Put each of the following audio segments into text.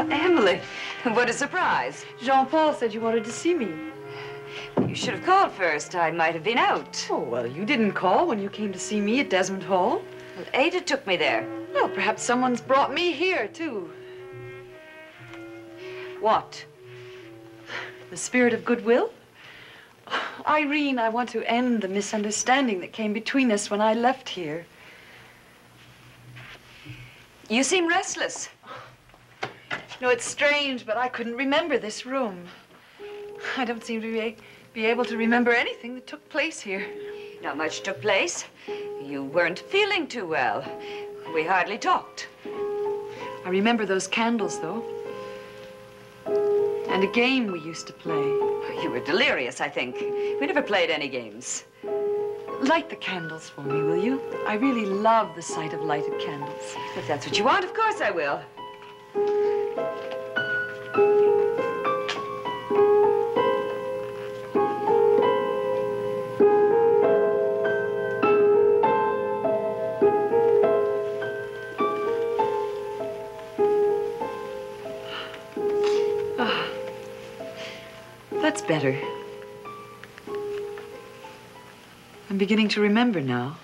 Emily, what a surprise. Jean-Paul said you wanted to see me. You should have called first. I might have been out. Oh, well, you didn't call when you came to see me at Desmond Hall. Well, Ada took me there. Well, perhaps someone's brought me here, too. What? The spirit of goodwill? Irene, I want to end the misunderstanding that came between us when I left here. You seem restless. No, it's strange, but I couldn't remember this room. I don't seem to be able to remember anything that took place here. Not much took place. You weren't feeling too well. We hardly talked. I remember those candles, though. And a game we used to play. You were delirious, I think. We never played any games. Light the candles for me, will you? I really love the sight of lighted candles. If that's what you want, of course I will. That's better. I'm beginning to remember now.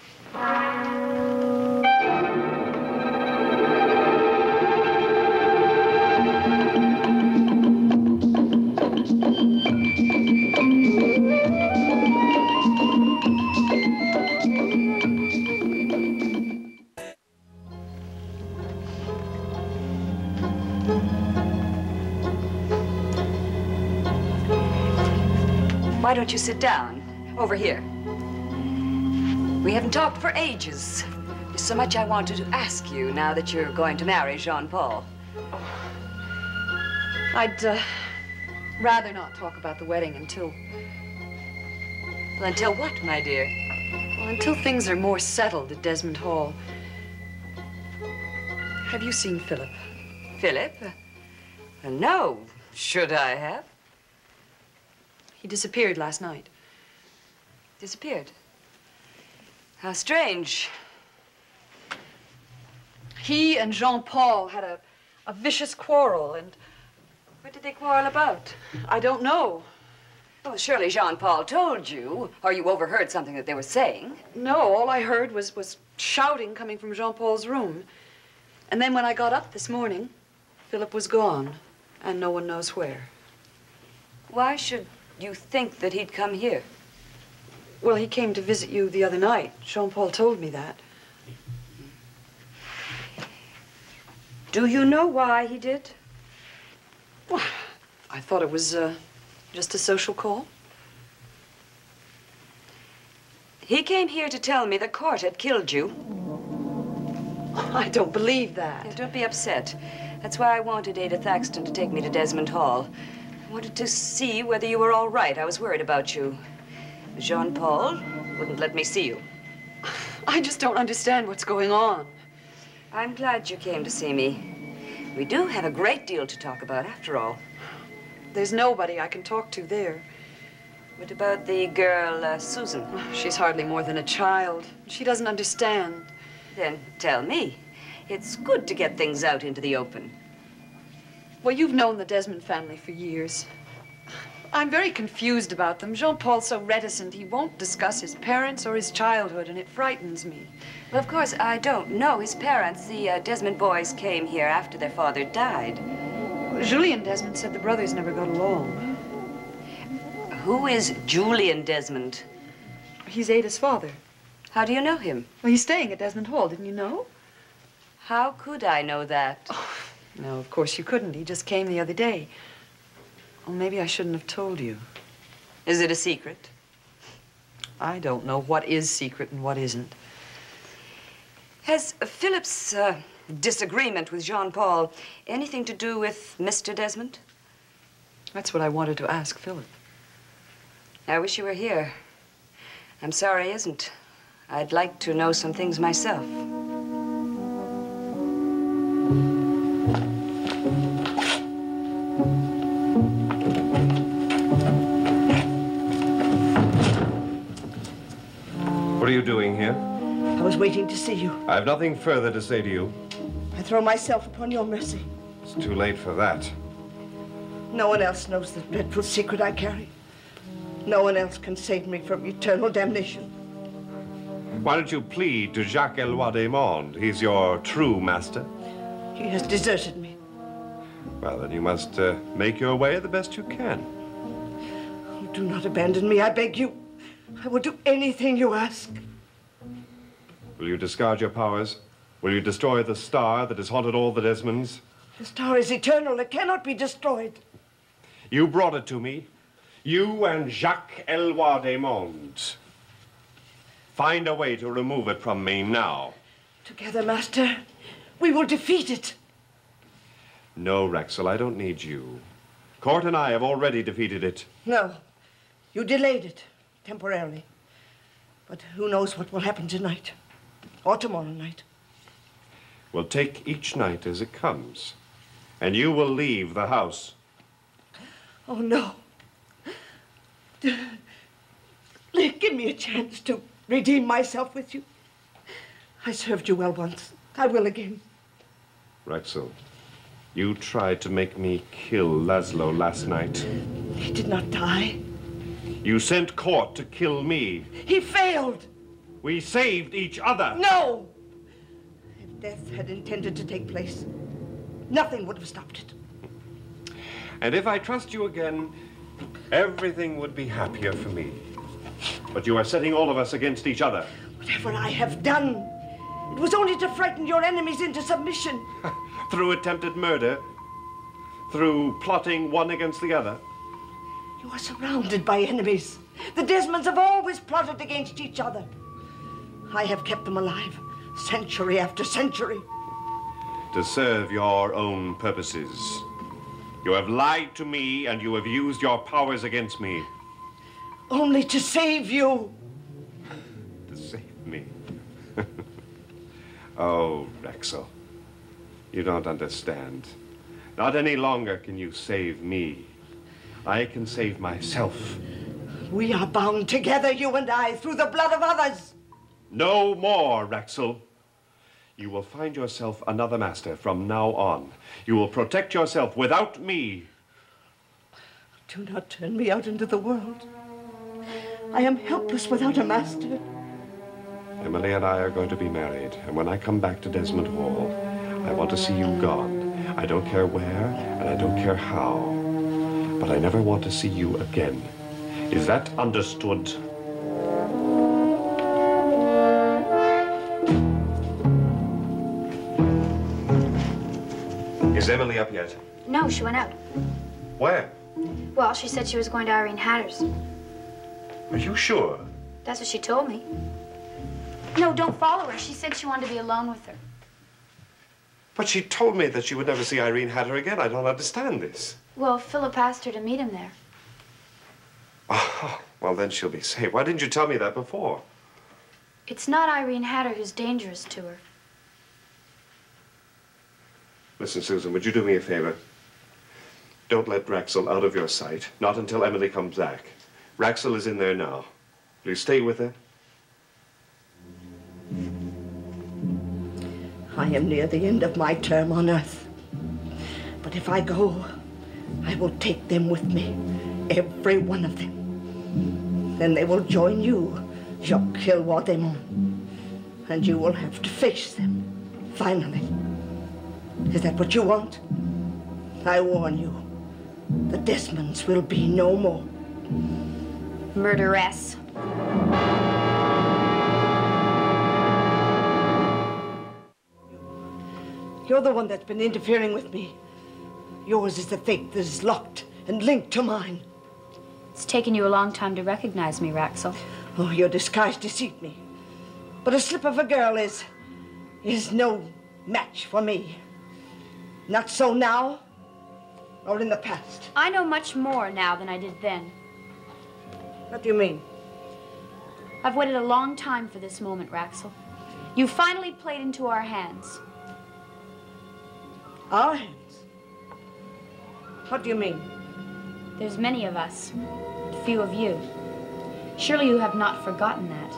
Why don't you sit down? Over here. We haven't talked for ages. There's so much I wanted to ask you now that you're going to marry Jean-Paul. I'd rather not talk about the wedding until... Well, until what, my dear? Well, until things are more settled at Desmond Hall. Have you seen Philip? Philip? No. Should I have? He disappeared last night. Disappeared? How strange. He and Jean-Paul had a vicious quarrel, and... What did they quarrel about? I don't know. Oh, surely Jean-Paul told you, or you overheard something that they were saying. No, all I heard was shouting coming from Jean-Paul's room. And then when I got up this morning, Philip was gone, and no one knows where. Why should you think that he'd come here? Well, he came to visit you the other night. Jean-Paul told me that. Do you know why he did? Well, I thought it was just a social call. He came here to tell me the court had killed you. I don't believe that. Yeah, don't be upset. That's why I wanted Ada Thaxton to take me to Desmond Hall. I wanted to see whether you were all right. I was worried about you. Jean-Paul wouldn't let me see you. I just don't understand what's going on. I'm glad you came to see me. We do have a great deal to talk about, after all. There's nobody I can talk to there. What about the girl, Susan? She's hardly more than a child. She doesn't understand. Then tell me. It's good to get things out into the open. Well, you've known the Desmond family for years. I'm very confused about them. Jean-Paul's so reticent. He won't discuss his parents or his childhood, and it frightens me. Well, of course, I don't know his parents. The Desmond boys came here after their father died. Julian Desmond said the brothers never got along. Who is Julian Desmond? He's Ada's father. How do you know him? Well, he's staying at Desmond Hall, didn't you know? How could I know that? Oh, no, of course you couldn't. He just came the other day. Well, maybe I shouldn't have told you. Is it a secret? I don't know what is secret and what isn't. Has Philip's disagreement with Jean-Paul anything to do with Mr. Desmond? That's what I wanted to ask Philip. I wish you were here. I'm sorry he isn't. I'd like to know some things myself. doing here? I was waiting to see you. I have nothing further to say to you. I throw myself upon your mercy. It's too late for that. No one else knows the dreadful secret I carry. No one else can save me from eternal damnation. Why don't you plead to Jacques Eloi Desmondes? He's your true master. He has deserted me. Well, then you must make your way the best you can. Oh, do not abandon me, I beg you. I will do anything you ask. Will you discard your powers? Will you destroy the star that has haunted all the Desmonds? The star is eternal. It cannot be destroyed. You brought it to me. You and Jacques Eloi Desmondes. Find a way to remove it from me now. Together, Master, we will defeat it. No, Rexel, I don't need you. Court and I have already defeated it. No, you delayed it temporarily. But who knows what will happen tonight or tomorrow night. We'll take each night as it comes, and you will leave the house. Oh, no. Give me a chance to redeem myself with you. I served you well once. I will again. Rexel, you tried to make me kill Laszlo last night. He did not die. You sent Court to kill me. He failed. We saved each other. No! If death had intended to take place, nothing would have stopped it. And if I trust you again, everything would be happier for me. But you are setting all of us against each other. Whatever I have done, it was only to frighten your enemies into submission. Through attempted murder, through plotting one against the other. You are surrounded by enemies. The Desmonds have always plotted against each other. I have kept them alive, century after century. To serve your own purposes. You have lied to me, and you have used your powers against me. Only to save you. To save me? Oh, Rexel, you don't understand. Not any longer can you save me. I can save myself. We are bound together, you and I, through the blood of others. No more, Rexel. You will find yourself another master from now on. You will protect yourself without me. Do not turn me out into the world. I am helpless without a master. Emily and I are going to be married, and when I come back to Desmond Hall, I want to see you gone. I don't care where, and I don't care how, but I never want to see you again. Is that understood? Is Emily up yet? No, she went out. Where? Well, she said she was going to Irene Hatter's. Are you sure? That's what she told me. No, don't follow her. She said she wanted to be alone with her. But she told me that she would never see Irene Hatter again. I don't understand this. Well, Philip asked her to meet him there. Oh, well, then she'll be safe. Why didn't you tell me that before? It's not Irene Hatter who's dangerous to her. Listen, Susan, would you do me a favor? Don't let Rexel out of your sight. Not until Emily comes back. Rexel is in there now. Will you stay with her? I am near the end of my term on Earth. But if I go, I will take them with me. Every one of them. Then they will join you, Jacques Eloi Desmondes. And you will have to face them, finally. Is that what you want? I warn you, the Desmonds will be no more. Murderess. You're the one that's been interfering with me. Yours is the fate that is locked and linked to mine. It's taken you a long time to recognize me, Rexel. Oh, your disguise deceived me. But a slip of a girl is no match for me. Not so now, or in the past. I know much more now than I did then. What do you mean? I've waited a long time for this moment, Rexel. You finally played into our hands. Our hands? What do you mean? There's many of us, few of you. Surely you have not forgotten that.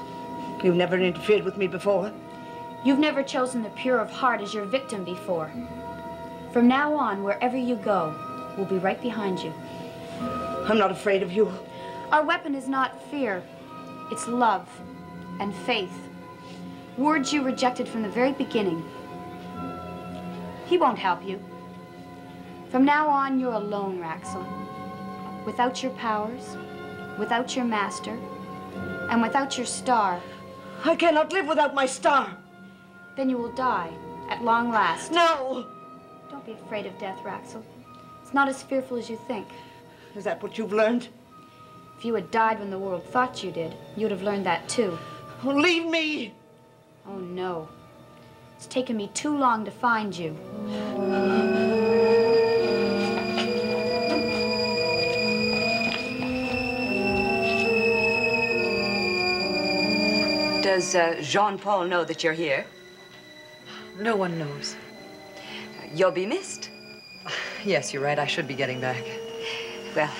You've never interfered with me before. You've never chosen the pure of heart as your victim before. From now on, wherever you go, we'll be right behind you. I'm not afraid of you. Our weapon is not fear. It's love and faith. Words you rejected from the very beginning. He won't help you. From now on, you're alone, Raxel. Without your powers, without your master, and without your star. I cannot live without my star. Then you will die, at long last. No! Don't be afraid of death, Raxel. It's not as fearful as you think. Is that what you've learned? If you had died when the world thought you did, you'd have learned that too. Oh, leave me! Oh, no. It's taken me too long to find you. Does Jean-Paul know that you're here? No one knows. You'll be missed. Yes, you're right. I should be getting back. Well,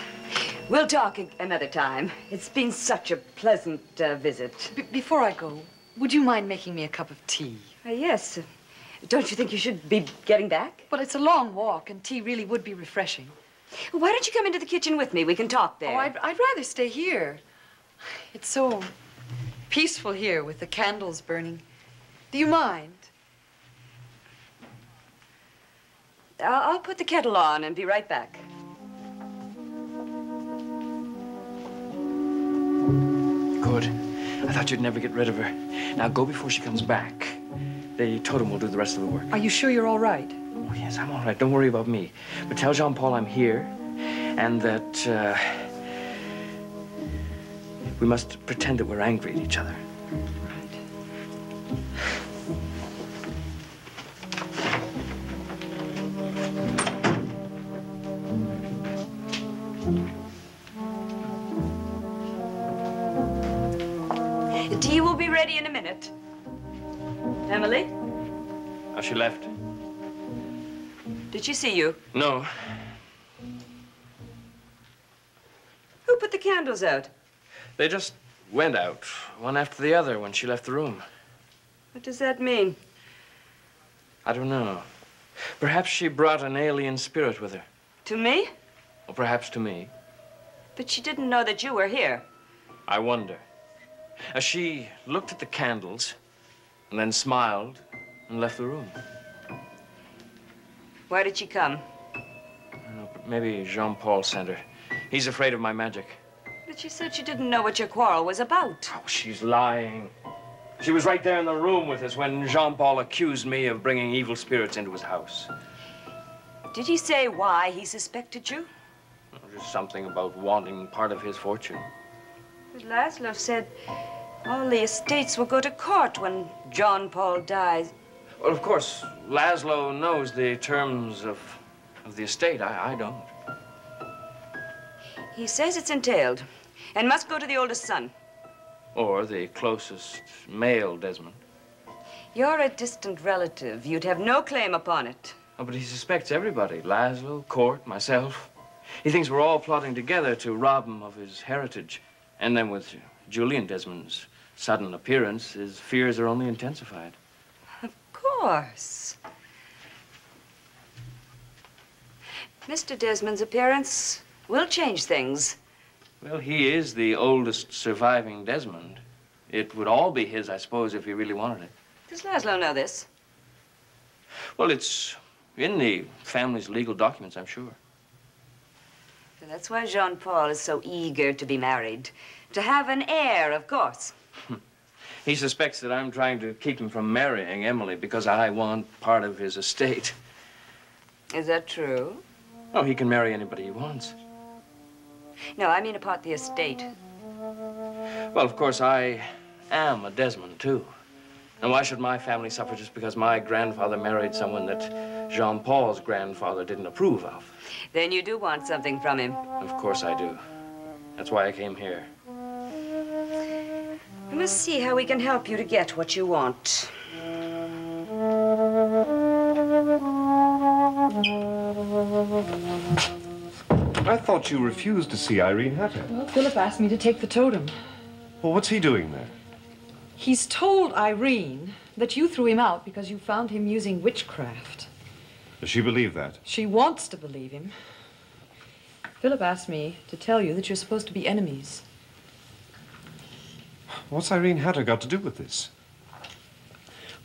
we'll talk another time. It's been such a pleasant visit. Before I go, would you mind making me a cup of tea? Yes. Don't you think you should be getting back? Well, it's a long walk, and tea really would be refreshing. Well, why don't you come into the kitchen with me? We can talk there. Oh, I'd rather stay here. It's so peaceful here with the candles burning. Do you mind? I'll put the kettle on and be right back. Good. I thought you'd never get rid of her. Now go before she comes back. The totem will do the rest of the work. Are you sure you're all right? Oh, yes, I'm all right. Don't worry about me. But tell Jean-Paul I'm here and that we must pretend that we're angry at each other. The tea will be ready in a minute. Emily? Oh, she left. Did she see you? No. Who put the candles out? They just went out, one after the other, when she left the room. What does that mean? I don't know. Perhaps she brought an alien spirit with her. To me? Or perhaps to me. But she didn't know that you were here. I wonder. As she looked at the candles and then smiled and left the room. Why did she come? I don't know, but maybe Jean-Paul sent her. He's afraid of my magic. But she said she didn't know what your quarrel was about. Oh, she's lying. She was right there in the room with us when Jean-Paul accused me of bringing evil spirits into his house. Did he say why he suspected you? Just something about wanting part of his fortune. But Laszlo said all the estates will go to court when Jean-Paul dies. Well, of course, Laszlo knows the terms of the estate. I don't. He says it's entailed and must go to the oldest son. Or the closest male Desmond. You're a distant relative. You'd have no claim upon it. Oh, but he suspects everybody. Laszlo, Court, myself. He thinks we're all plotting together to rob him of his heritage. And then with Julian Desmond's sudden appearance, his fears are only intensified. Of course. Mr. Desmond's appearance will change things. Well, he is the oldest surviving Desmond. It would all be his, I suppose, if he really wanted it. Does Laszlo know this? Well, it's in the family's legal documents, I'm sure. And that's why Jean-Paul is so eager to be married. To have an heir, of course. He suspects that I'm trying to keep him from marrying Emily because I want part of his estate. Is that true? Oh, he can marry anybody he wants. No, I mean about the estate. Well, of course, I am a Desmond, too. And why should my family suffer just because my grandfather married someone that Jean-Paul's grandfather didn't approve of? Then you do want something from him. Of course I do. That's why I came here. We must see how we can help you to get what you want. I thought you refused to see Irene Hatter. Well, Philip asked me to take the totem. Well, what's he doing there? He's told Irene that you threw him out because you found him using witchcraft. Does she believe that? She wants to believe him. Philip asked me to tell you that you're supposed to be enemies. What's Irene Hatter got to do with this?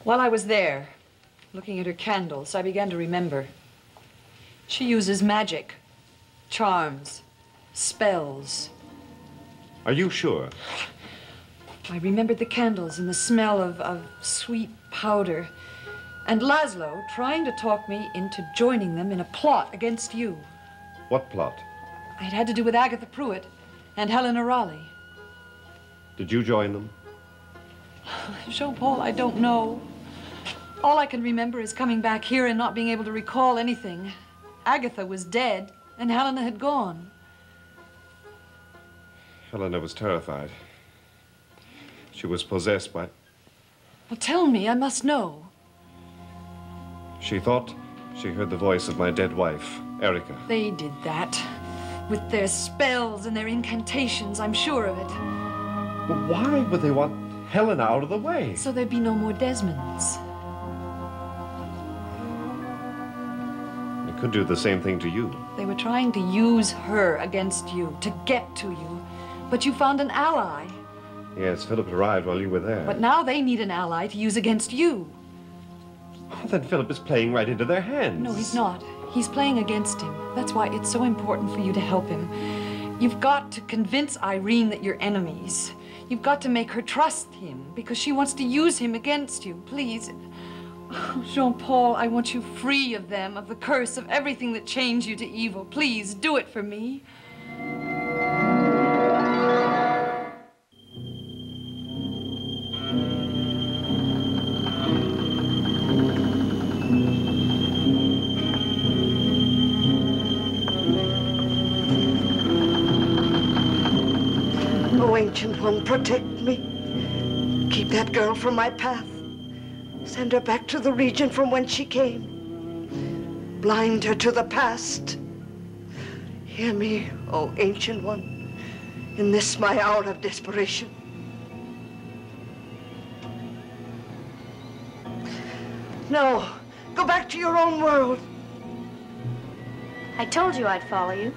While I was there, looking at her candles, I began to remember. She uses magic, charms, spells. Are you sure? I remembered the candles and the smell of sweet powder, and Laszlo trying to talk me into joining them in a plot against you. What plot? It had to do with Agatha Pruitt and Helena Raleigh. Did you join them? Jean-Paul, I don't know. All I can remember is coming back here and not being able to recall anything. Agatha was dead, and Helena had gone. Helena was terrified. She was possessed by... Well, tell me, I must know. She thought she heard the voice of my dead wife, Erica. They did that. With their spells and their incantations, I'm sure of it. But why would they want Helena out of the way? So there'd be no more Desmonds. They could do the same thing to you. They were trying to use her against you, to get to you. But you found an ally. Yes, Philip arrived while you were there. But now they need an ally to use against you. Oh, then Philip is playing right into their hands. No, he's not. He's playing against him. That's why it's so important for you to help him. You've got to convince Irene that you're enemies. You've got to make her trust him because she wants to use him against you. Please. Oh, Jean-Paul, I want you free of them, of the curse, of everything that chains you to evil. Please, do it for me. Oh, Ancient One, protect me. Keep that girl from my path. Send her back to the region from whence she came. Blind her to the past. Hear me, oh Ancient One, in this my hour of desperation. No, go back to your own world. I told you I'd follow you.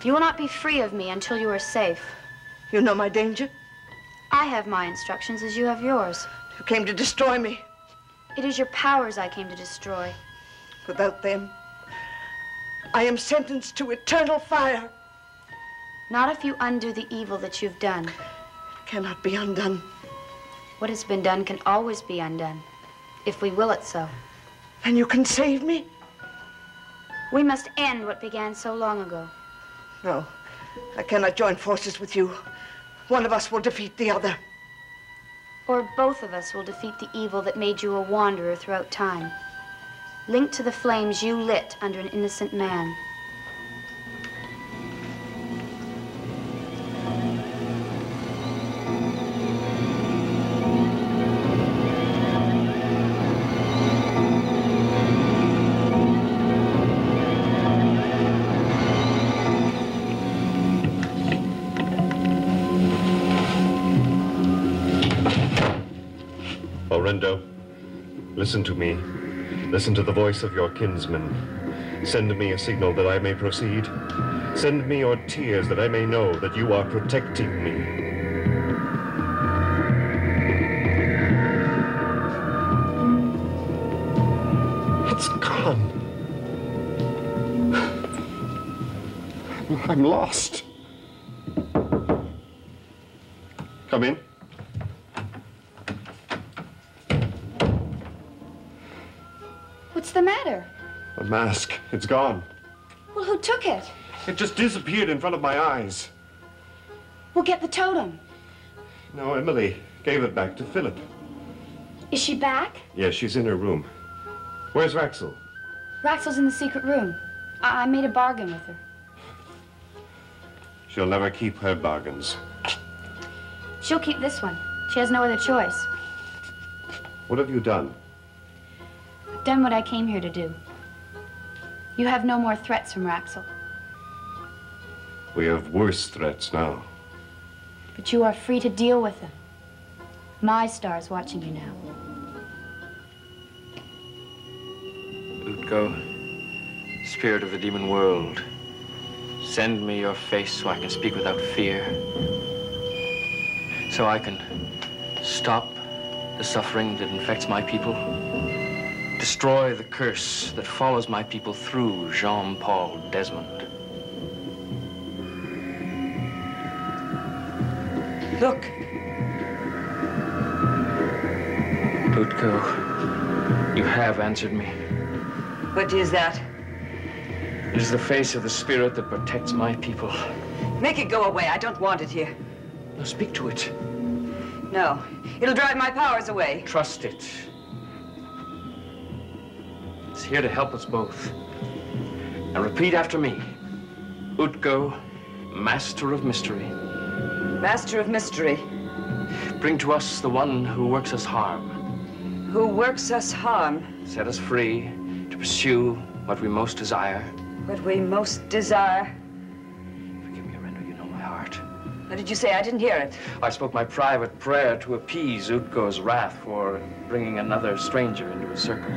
You will not be free of me until you are safe. You know my danger. I have my instructions as you have yours. You came to destroy me. It is your powers I came to destroy. Without them, I am sentenced to eternal fire. Not if you undo the evil that you've done. Cannot be undone. What has been done can always be undone, if we will it so. And you can save me? We must end what began so long ago. No, I cannot join forces with you. One of us will defeat the other. Or both of us will defeat the evil that made you a wanderer throughout time, linked to the flames you lit under an innocent man. Orendo, listen to me. Listen to the voice of your kinsman. Send me a signal that I may proceed. Send me your tears that I may know that you are protecting me. It's gone. I'm lost. Come in. What's the matter? The mask. It's gone. Well, who took it? It just disappeared in front of my eyes. We'll get the totem. No, Emily gave it back to Philip. Is she back? Yes, she's in her room. Where's Raxel? Raxel's in the secret room. I made a bargain with her. She'll never keep her bargains. She'll keep this one. She has no other choice. What have you done? I've done what I came here to do. You have no more threats from Raxel. We have worse threats now. But you are free to deal with them. My star's watching you now. Utgo, spirit of the demon world, send me your face so I can speak without fear. So I can stop the suffering that infects my people. Destroy the curse that follows my people through Jean-Paul Desmond. Look. Utgo, you have answered me. What is that? It is the face of the spirit that protects my people. Make it go away. I don't want it here. Now speak to it. No. It'll drive my powers away. Trust it. It's here to help us both. And repeat after me. Utgo, master of mystery. Master of mystery. Bring to us the one who works us harm. Who works us harm. Set us free to pursue what we most desire. What we most desire. Forgive me, Arendo, you know my heart. What did you say? I didn't hear it. I spoke my private prayer to appease Utgo's wrath for bringing another stranger into his circle.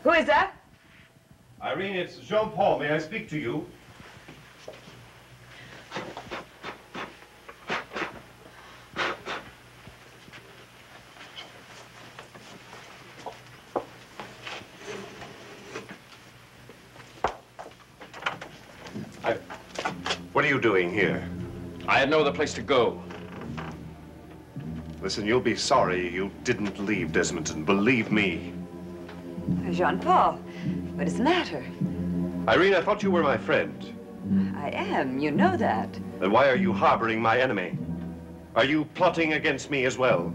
Who is that? Irene, it's Jean-Paul. May I speak to you? What are you doing here? I had no other place to go. Listen, you'll be sorry you didn't leave Desmondton. Believe me. Jean-Paul, what is the matter? Irene, I thought you were my friend. I am. You know that. Then why are you harboring my enemy? Are you plotting against me as well?